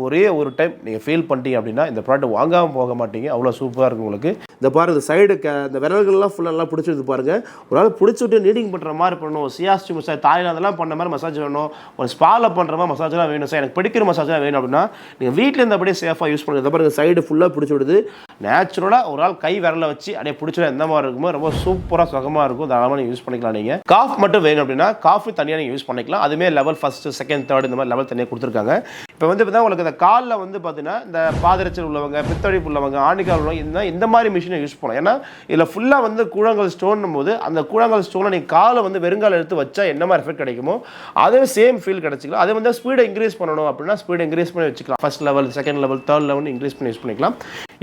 ஒரே ஒரு டைம் நீங்கள் ஃபீல் பண்ணிட்டீங்க அப்படின்னா இந்த ப்ராடக்ட் வாங்காமல் போக மாட்டீங்க. அவ்வளோ சூப்பராக இருக்கும் உங்களுக்கு. இந்த பாருங்க, இந்த சைடு இந்த விரல்கள்லாம் ஃபுல்லாக நல்லா பிடிச்சிருந்து பாருங்கள். ஒரு நாள் பிடிச்சி விட்டு நீடிங் பண்ணுற மாதிரி பண்ணணும். சியாஸ்டி மசாஜ் தாய்லாந்தெல்லாம் பண்ண மாதிரி மசாஜ் வேணும், ஒரு ஸ்பாவில் பண்ணுற மாதிரி மசாஜ்லாம் வேணும் சார், எனக்கு பிடிக்கிற மசாஜ்லாம் வேணும் அப்படின்னா நீங்கள் வீட்டில் இருந்து அப்படியே சேஃபாக யூஸ் பண்ணுங்கள். இந்த பாருங்க, சைடு ஃபுல்லாக பிடிச்சி விடுது. நேச்சுரலாக ஒரு ஆள் கை விரலை வச்சு அப்படியே பிடிச்சிட எந்த மாதிரி இருக்குமோ ரொம்ப சூப்பராக சுகமாக இருக்கும். தாராளமாக நீங்கள் யூஸ் பண்ணிக்கலாம். நீங்கள் காஃப் மட்டும் வேணும் அப்படின்னா காஃபி தனியாக நீங்கள் யூஸ் பண்ணிக்கலாம். அதுமே லெவல் ஃபஸ்ட்டு செகண்ட் தேர்ட் இந்த மாதிரி லெவல் தனியாக கொடுத்துருக்காங்க. இப்போ வந்து பார்த்தா உங்களுக்கு இந்த காலில் வந்து பார்த்தீங்கன்னா இந்த பாதரச்சல் உள்ளவங்க, பித்தடிப்பு உள்ளவங்க, ஆணிக்கால் உள்ளவங்க இந்த மாதிரி மிஷினை யூஸ் பண்ணலாம். ஏன்னா இதில் ஃபுல்லாக வந்து கூழாங்கல் ஸ்டோன்னும் போது அந்த கூழாங்கல் ஸ்டோனை நீங்கள் காலை வந்து வெறுங்கால் எடுத்து வச்சா என்ன மாதிரி எஃபெக்ட் கிடைக்குமோ அதே சேம் ஃபீல் கிடைச்சிக்கலாம். அதை வந்து ஸ்பீடை இன்க்ரீஸ் பண்ணணும் அப்படின்னா ஸ்பீடை இன்க்ரீஸ் பண்ணி வச்சுக்கலாம். First level, second level, third level increase பண்ணி யூஸ் பண்ணிக்கலாம்.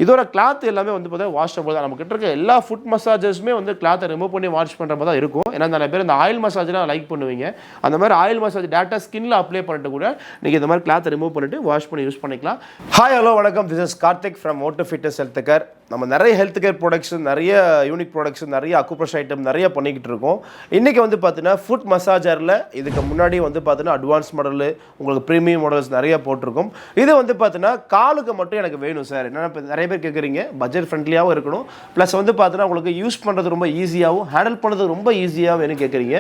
இதோட கிளாத் எல்லாமே வந்து பார்த்தா வாஷபிள் தான். நம்ம கிட்ட இருக்க எல்லா ஃபுட் மசாஜஸுமே வந்து கிளாத்தை ரிமூவ் பண்ணி வாஷ் பண்ணுற மாதிரி தான் இருக்கும். ஏன்னா நிறைய பேர் இந்த ஆயில் மசாஜ்லாம் லைக் பண்ணுவீங்க. அந்த மாதிரி ஆயில் மசாஜ் டேரக்டாக ஸ்கின்ல அப்ளை பண்ணிட்டு கூட நீங்கள் இந்த மாதிரி கிளாத்தை ரிமூவ் பண்ணிட்டு வாஷ் பண்ணி யூஸ் பண்ணிக்கலாம். ஹாய், ஹலோ, வணக்கம். This is Karthik from Moto Fitness Health Care. நம்ம நிறைய ஹெல்த் கேர் ப்ராடக்ட்ஸ், நிறைய யூனிக் ப்ராடக்ட்ஸ், நிறைய அக்குப்ரெஷர் ஐட்டம் நிறைய பண்ணிக்கிட்டு இருக்கோம். இன்றைக்கி வந்து பார்த்தீங்கன்னா ஃபுட் மசாஜரில் இதுக்கு முன்னாடி வந்து பார்த்தீங்கன்னா அட்வான்ஸ் மாடலு, உங்களுக்கு ப்ரீமியம் மாடல்ஸ் நிறைய போட்டிருக்கும். இது வந்து பார்த்தீங்கன்னா காலுக்கு மட்டும் எனக்கு வேணும் சார். என்னென்னா இப்போ நிறைய பேர் கேட்குறீங்க, பட்ஜெட் ஃப்ரெண்ட்லியாகவும் இருக்கணும், ப்ளஸ் வந்து பார்த்தீங்கன்னா உங்களுக்கு யூஸ் பண்ணுறது ரொம்ப ஈஸியாகவும் ஹேண்டில் பண்ணுறது ரொம்ப ஈஸியாகவும் வேணும் கேட்குறீங்க.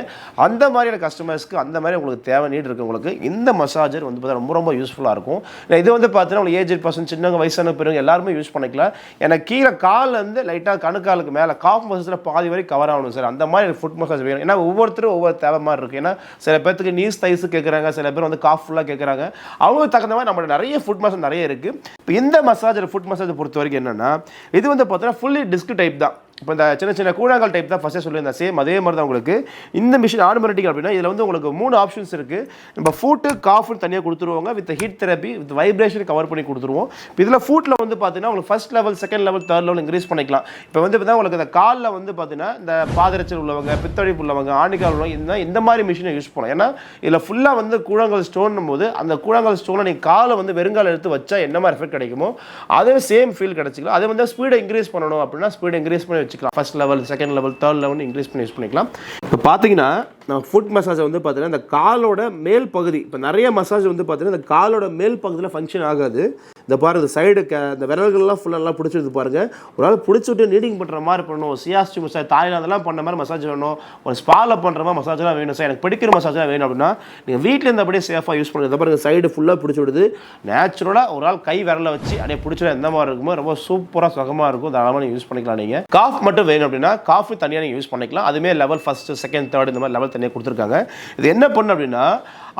அந்த மாதிரியான கஸ்டமர்ஸ்க்கு அந்த மாதிரி உங்களுக்கு தேவை நீட் இருக்குது. உங்களுக்கு இந்த மசாஜர் வந்து பார்த்தா ரொம்ப ரொம்ப யூஸ்ஃபுல்லாக இருக்கும். இது வந்து பார்த்தீங்கன்னா உங்களுக்கு ஏஜ் பர்சன், சின்னவங்க, வயசான பெரியவங்க எல்லாருமே யூஸ் பண்ணிக்கலாம். எனக்கு கீழே காலில் இருந்து லைட்டாக கணுக்காலுக்கு மேலே காஃப் மசாஜில் பாதி வரை கவர் ஆகணும் சார். அந்த மாதிரி ஃபுட் மசாஜ் வேணும். ஏன்னா ஒவ்வொருத்தரும் ஒவ்வொரு தேவை மாதிரி இருக்குது. ஏன்னா சில பேர்த்துக்கு நீஸ் தைஸு கேட்குறாங்க, சில பேர் வந்து காஃப் ஃபுல்லாக கேட்குறாங்க. அவங்களுக்கு தகுந்த மாதிரி நம்மளோட நிறைய ஃபுட் மசாஜ் நிறைய இருக்குது. இப்போ இந்த மசாஜர் ஃபுட் மசாஜ் பொறுத்த வரைக்கும் என்னென்னா இது வந்து பார்த்தீங்கன்னா ஃபுல்லி டிஸ்க் டைப் தான். இப்போ இந்த சின்ன சின்ன கூழாங்கல் டைப் தான் ஃபஸ்ட்டே சொல்லியிருந்தேன். சேம் அதே மாதிரி தான் உங்களுக்கு இந்த மிஷின் ஆட்டோமேட்டிக் அப்படின்னா இதில் வந்து உங்களுக்கு 3 ஆப்ஷன்ஸ் இருக்குது. நம்ம ஃபுட்டு காஃப்னு தனியாக கொடுத்துருவாங்க. With heat therapy, with vibration cover பண்ணி கொடுத்துருவோம். இப்போ இதில் ஃபுட்டில் வந்து பார்த்தீங்கன்னா உங்களுக்கு first level, second level, third level increase பண்ணிக்கலாம். இப்போ வந்து பார்த்தீங்கன்னா உங்களுக்கு இந்த காலில் வந்து பார்த்தீங்கன்னா இந்த பாதரச்சல் உள்ளவங்க, பித்தடிப்பு உள்ளவங்க, ஆணிக்கால் உள்ளவங்க இந்த மாதிரி மிஷினை யூஸ் பண்ணலாம். ஏன்னா இதில் ஃபுல்லாக வந்து கூழாங்கல் ஸ்டோன்னும் போது அந்த கூழாங்கல் ஸ்டோனை நீங்கள் காலை வந்து வெறுங்கால் எடுத்து வச்சா என்ன மாதிரி எஃபெக்ட் கிடைக்குமோ அதே சேம் ஃபீல் கிடைச்சிக்கலாம். அதை வந்து ஸ்பீடை இன்க்ரீஸ் பண்ணணும் அப்படின்னா ஸ்பீடை இன்க்ரீஸ் பண்ணி வச்சுக்கலாம். First level, second level, third level increase பண்ணி யூஸ் பண்ணிக்கலாம். இப்போ பார்த்தீங்கன்னா நம்ம ஃபுட் மசாஜ் வந்து பார்த்தீங்கன்னா இந்த காலோட மேல் பகுதி, இப்போ நிறைய மசாஜ் வந்து பார்த்தீங்கன்னா இந்த காலோட மேல் பகுதியில் ஃபங்க்ஷன் ஆகாது. இந்த பாருங்க, இந்த சைடு இந்த விரல்கள்லாம் ஃபுல்லாக நல்லா பிடிச்சிருந்து பாருங்கள். ஒரு நாள் பிடிச்சி விட்டு நீடிங் பண்ணுற மாதிரி பண்ணணும். சியாஸ்டி மசாஜ் தாய்லாந்தெல்லாம் பண்ண மாதிரி மசாஜ் வேணும், ஒரு ஸ்பாவில் பண்ணுற மாதிரி மசாஜ்லாம் வேணும் சார், எனக்கு பிடிக்கிற மசாஜ்லாம் வேணும் அப்படின்னா நீங்கள் வீட்டில் இருந்து அப்படியே சேஃபாக யூஸ் பண்ணுங்கள். இந்த பாருங்க, சைடு ஃபுல்லாக பிடிச்சி விடுது. நேச்சுரலாக ஒரு ஆள் கை விரலை வச்சு அப்படியே பிடிச்சிட எந்த மாதிரி இருக்குமோ ரொம்ப சூப்பராக சுகமாக இருக்கும். தாராளமாக நீங்கள் யூஸ் பண்ணிக்கலாம். நீங்கள் காஃப் மட்டும் வேணும் அப்படின்னா காஃபி தனியாக நீங்கள் யூஸ் பண்ணிக்கலாம். அதுமே லெவல் ஃபஸ்ட்டு, செகண்ட், தேர்ட் இந்த மாதிரி லெவல் தனியாக கொடுத்துருக்காங்க. இது என்ன பண்ணு அப்படின்னா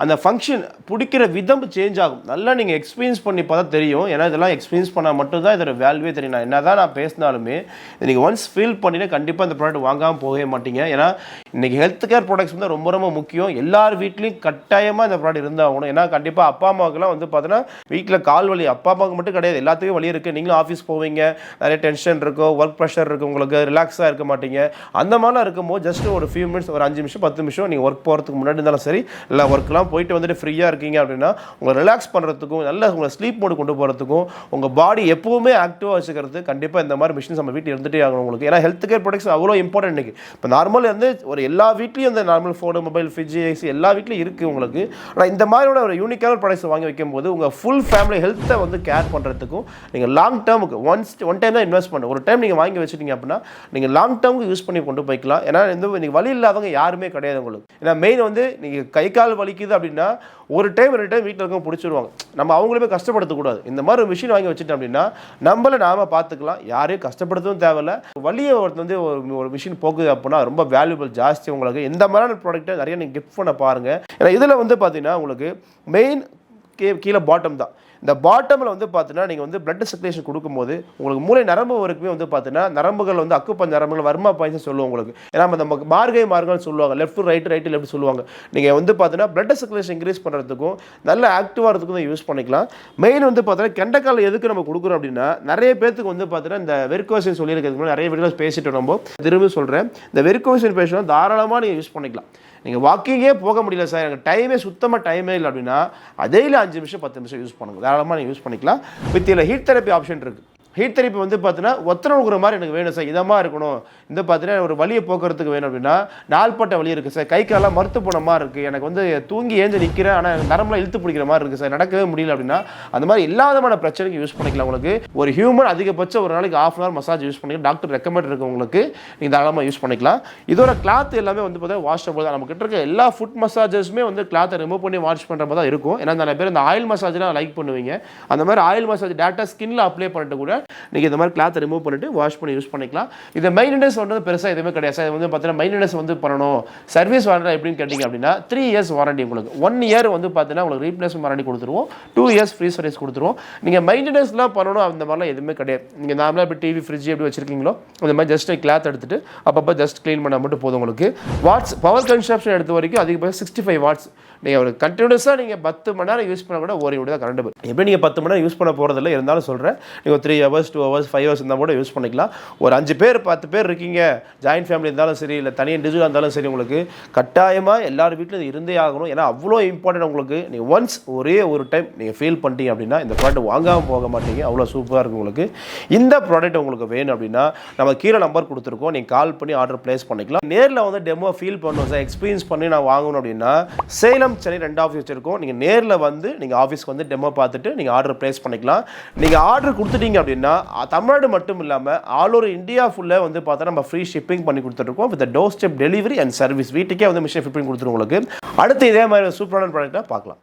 அந்த ஃபங்க்ஷன் பிடிக்கிற விதம் சேஞ்ச் ஆகும். நல்லா நீங்கள் எக்ஸ்பீரியன்ஸ் பண்ணி பார்த்தா தெரியும். ஏன்னா இதெல்லாம் எக்ஸ்பீரியன்ஸ் பண்ணால் மட்டும்தான் இதோட வேல்யூவே தெரியும். நான் என்ன தான் நான் பேசினாலுமே நீங்கள் ஒன்ஸ் ஃபீல் பண்ணினா கண்டிப்பாக இந்த ப்ராடக்ட் வாங்காமல் போகவே மாட்டீங்க. ஏன்னா இன்றைக்கி ஹெல்த் கேர் ப்ராடக்ட்ஸ் வந்து ரொம்ப ரொம்ப முக்கியம். எல்லார் வீட்லேயும் கட்டாயமாக இந்த ப்ராடக்ட் இருந்தாகணும். ஏன்னா கண்டிப்பாக அப்பா அம்மாவுக்குலாம் வந்து பார்த்தீங்கன்னா வீட்டில் கால் வலி, அப்பா அம்மாவுக்கு மட்டும் கிடையாது, எல்லாத்துக்கும் வலி இருக்குது. நீங்களும் ஆஃபீஸ் போவீங்க, நிறைய டென்ஷன் இருக்கும், ஒர்க் ப்ரெஷர் இருக்குது, உங்களுக்கு ரிலாக்ஸாக இருக்க மாட்டீங்க. அந்த மாதிரிலாம் இருக்கும்போது ஜஸ்ட் ஒரு ஃபியூ மினிட்ஸ், ஒரு 5 நிமிஷம் 10 நிமிஷம் நீங்கள் ஒர்க் போகிறதுக்கு முன்னாடி இருந்தாலும் சரி, இல்லை ஒர்க்லாம் போயிட்டு வந்துட்டு ஃப்ரீயாக இருக்கீங்க அப்படின்னா உங்களை ரிலாக்ஸ் பண்ணுறதுக்கும், நல்ல உங்களை ஸ்லீப் மோடு கொண்டு போகிறதுக்கும், உங்கள் பாடி எப்போவுமே ஆக்டிவாக வச்சுக்கிறது கண்டிப்பாக இந்த மாதிரி மிஷின்ஸ் நம்ம வீட்டில் இருந்துகிட்டே ஆகணும் உங்களுக்கு. ஏன்னா ஹெல்த் கேர் ப்ராடக்ட்ஸ் அவ்வளோ இம்பார்ட்டன்ட் இன்றைக்கி. இப்போ நார்மல் வந்து ஒரு எல்லா வீட்லேயும் இந்த normal phone, mobile, fridge, AC எல்லா வீட்லையும் இருக்குது உங்களுக்கு. ஆனால் இந்த மாதிரியோட ஒரு யூனிக்கான ப்ராடக்ட்ஸ் வாங்கி வைக்கும்போது உங்கள் ஃபுல் ஃபேமிலி ஹெல்த்தை வந்து கேர் பண்ணுறதுக்கும் நீங்கள் லாங் டேர்முக்கு ஒன் டைம் தான் இன்வெஸ்ட் பண்ணணும். ஒரு டைம் நீங்கள் வாங்கி வச்சுட்டீங்க அப்படின்னா நீங்கள் லாங் டேர்முக்கு யூஸ் பண்ணி கொண்டு போய்க்கலாம். ஏன்னா இந்த நீங்கள் வலி இல்லாதவங்க யாருமே கிடையாது உங்களுக்கு. ஏன்னா மெயின் வந்து நீங்கள் கை கால் வலிக்குது அப்படின்னா ஒரு டைம் 2 டைம் வீட்டில் இருக்கவங்க பிடிச்சிருவாங்க. நம்ம அவங்களுமே கஷ்டப்படுத்தக்கூடாது. இந்த மாதிரி ஒரு மிஷின் வாங்கி வச்சுட்டோம் அப்படின்னா நம்மளை நாம பார்த்துக்கலாம், யாரையும் கஷ்டப்படுத்தவும் தேவையில்லை. வலியை வந்து ஒரு மிஷின் போகுது அப்படின்னா ரொம்ப வேல்யூபிள் ஜாஸ்தி உங்களுக்கு. இந்த மாதிரியான ப்ராடக்ட்டை நிறைய நீங்கள் கிஃப்ட் பண்ண பாருங்கள். ஏன்னா இதில் வந்து பார்த்தீங்கன்னா உங்களுக்கு மெயின் கீழே பாட்டம் தான். இந்த பாட்டமில் வந்து பார்த்தீங்கன்னா நீங்கள் வந்து பிளட் சர்க்குலேஷன் கொடுக்கும்போது உங்களுக்கு மூளை நரம்பு வரைக்குமே வந்து பார்த்தீங்கன்னா நரம்புகள் வந்து அக்குப்பஞ்ச நரம்புகள், வர்மா பாயிண்ட்ஸ் சொல்லுவோம் உங்களுக்கு. ஏன்னா நம்ம மார்கம்னு சொல்லுவாங்க, லெஃப்ட் ரைட், ரைட்டு லெஃப்ட் சொல்லுவாங்க. நீங்கள் வந்து பார்த்தீங்கன்னா பிளட் சர்க்குலேஷன் இன்க்ரீஸ் பண்ணுறதுக்கும் நல்ல ஆக்டிவாக இருக்கிறதுக்கும் தான் யூஸ் பண்ணிக்கலாம். மெயின் வந்து பார்த்தீங்கன்னா கெண்டைக்கால் எதுக்கு நம்ம கொடுக்குறோம் அப்படின்னா நிறைய பேருக்கு வந்து பார்த்தீங்கன்னா இந்த வெரிகோசின் சொல்லியிருக்கிறதுக்கு நிறைய வீடியோஸ் பேசிட்டு நம்ம திரும்ப சொல்கிறேன். இந்த வெரிகோசின் பேஷண்ட் தாராளமாக நீங்கள் யூஸ் பண்ணிக்கலாம். நீங்கள் வாக்கிங்கே போக முடியல சார், எனக்கு டைமே சுத்தமாக டைமே இல்லை அப்படின்னா டெய்லி 5 நிமிஷம் 10 நிமிஷம் யூஸ் பண்ணுங்கள். தாராளமாக நீங்கள் யூஸ் பண்ணிக்கலாம். வித் இதில் ஹீட் தெரப்பி ஆப்ஷன் இருக்குது. ஹீட் தெரப்பி வந்து பார்த்தீங்கன்னா ஒத்தனை கொடுக்குற மாதிரி எனக்கு வேணும் சார், இதமாக இருக்கணும், இந்த பார்த்தீங்கன்னா ஒரு வலியை போக்குறதுக்கு வேணும் அப்படின்னா, நாள்பட்ட வலி இருக்குது சார், கை காலெல்லாம் மறுத்து போன மாதிரி இருக்குது, எனக்கு வந்து தூங்கி ஏந்து நிற்கிறேன் ஆனால் நரம்புலாம் இழுத்து பிடிக்கிற மாதிரி இருக்குது சார், நடக்கவே முடியல அப்படின்னா, அந்த மாதிரி எல்லா விதமான பிரச்சனைக்கு யூஸ் பண்ணிக்கலாம். உங்களுக்கு ஒரு ஹியூமன் அதிகபட்சம் ஒரு நாளைக்கு ½ hour மசாஜ் யூஸ் பண்ணிக்கலாம். டாக்டர் ரெக்கமெண்ட் இருக்கு உங்களுக்கு, நீங்கள் தாராளமாக யூஸ் பண்ணிக்கலாம். இதோட கிளாத் எல்லாமே வந்து பார்த்தீங்கன்னா வாஷபிள் தான். நம்ம கிட்ட இருக்க எல்லா ஃபுட் மசாஜஸுமே வந்து கிளாத்தை ரிமூவ் பண்ணி வாஷ் பண்ணுற மாதிரி தான் இருக்கும். ஏன்னா நிறைய பேர் இந்த ஆயில் மசாஜ்லாம் லைக் பண்ணுவீங்க. அந்த மாதிரி ஆயில் மசாஜ் டேரக்டாக ஸ்கின்ல அப்ளை பண்ணிட்டு கூட நீங்கள் இந்த மாதிரி கிளாத்தை ரிமூவ் பண்ணிட்டு வாஷ் பண்ணி யூஸ் பண்ணிக்கலாம். இது மெயின்டெனன்ஸ் வந்து பெருசாக எதுவுமே கிடையாது சார். வந்து பார்த்தீங்கன்னா மெயின்டெனன்ஸ் வந்து பண்ணணும், சர்வீஸ் வாரண்டி எப்படின்னு கேட்டிங்க அப்படின்னா 3 years வாரண்டி உங்களுக்கு. 1 year வந்து பார்த்தீங்கன்னா உங்களுக்கு ரீப்ளேஸ்மெண்ட் வாரண்டி கொடுத்துருவோம், 2 years ஃப்ரீ சர்வீஸ் கொடுத்துருவோம். நீங்கள் மெயின்டெனன்ஸ்லாம் பண்ணணும் அந்த மாதிரிலாம் எதுவுமே கிடையாது. நீங்கள் நார்மலாக இப்போ டிவி ஃப்ரிட்ஜ் எப்படி வச்சிருக்கீங்களோ அந்த மாதிரி ஜஸ்ட் கிளாத் எடுத்துட்டு அப்பப்போ ஜஸ்ட் க்ளீன் பண்ணால் மட்டும் போதும் உங்களுக்கு. வாட்ஸ் பவர் கன்சப்ஷன் எடுத்த வரைக்கும் அதிகபட்சம் 65 watts. நீங்கள் ஒரு கண்டினியூஸாக நீங்கள் 10 மணி நேரம் யூஸ் பண்ண கூட ஒரு தான் கரண்ட் பில். எப்படி நீங்கள் 10 மணி நேரம் யூஸ் பண்ண போகிறதில்ல, இருந்தாலும் சொல்கிறேன், நீங்கள் 3 hours 2 hours 5 hours இருந்தால் கூட யூஸ் பண்ணிக்கலாம். ஒரு 5 பேர் 10 பேர் இருக்கீங்க, ஜாயின்ட் ஃபேமிலி இருந்தாலும் சரி, இல்லை தனியாக இண்டிவிஜுவலாக இருந்தாலும் சரி, உங்களுக்கு கட்டாயமாக எல்லார் வீட்டிலும் இது இருந்தே ஆகணும். ஏன்னா அவ்வளோ இம்பார்ட்டன்ட் உங்களுக்கு. நீங்கள் ஒன்ஸ் ஒரே ஒரு டைம் நீங்கள் ஃபீல் பண்ணிட்டீங்க அப்படின்னா இந்த ப்ராடக்ட் வாங்காமல் போக மாட்டீங்க, அவ்வளோ சூப்பராக இருக்கும் உங்களுக்கு. இந்த ப்ராடக்ட் உங்களுக்கு வேணும் அப்படின்னா நம்ம கீழே நம்பர் கொடுத்துருக்கோம், நீங்கள் கால் பண்ணி ஆர்டர் பிளேஸ் பண்ணிக்கலாம். நேரில் வந்து டெமோ ஃபீல் பண்ணணும் சார், எக்ஸ்பீரியன்ஸ் பண்ணி நான் வாங்கணும் அப்படின்னா சேலம் சென்னை 2 ஆஃபீஸ் வச்சிருக்கோம். நீங்கள் நேரில் வந்து நீங்கள் ஆஃபீஸ்க்கு வந்து டெமோ பார்த்துட்டு நீங்கள் ஆர்டர் பிளேஸ் பண்ணிக்கலாம். நீங்கள் ஆர்டர் கொடுத்துட்டீங்க அப்படின்னா தமிழ்நாடு மட்டும் இல்லாமல் ஆல் ஓவர் இந்தியா ஃபுல்லாக வந்து பார்த்தா நம்ம ஃப்ரீ ஷிப்பிங் பண்ணி கொடுத்துருக்கோம் with door step delivery and service. வீட்டுக்கே வந்து மிஷின் ஃபிட் பண்ணி கொடுத்துருவோம் உங்களுக்கு. அடுத்து இதே மாதிரி சூப்பரான ப்ராடக்டாக பார்க்கலாம்.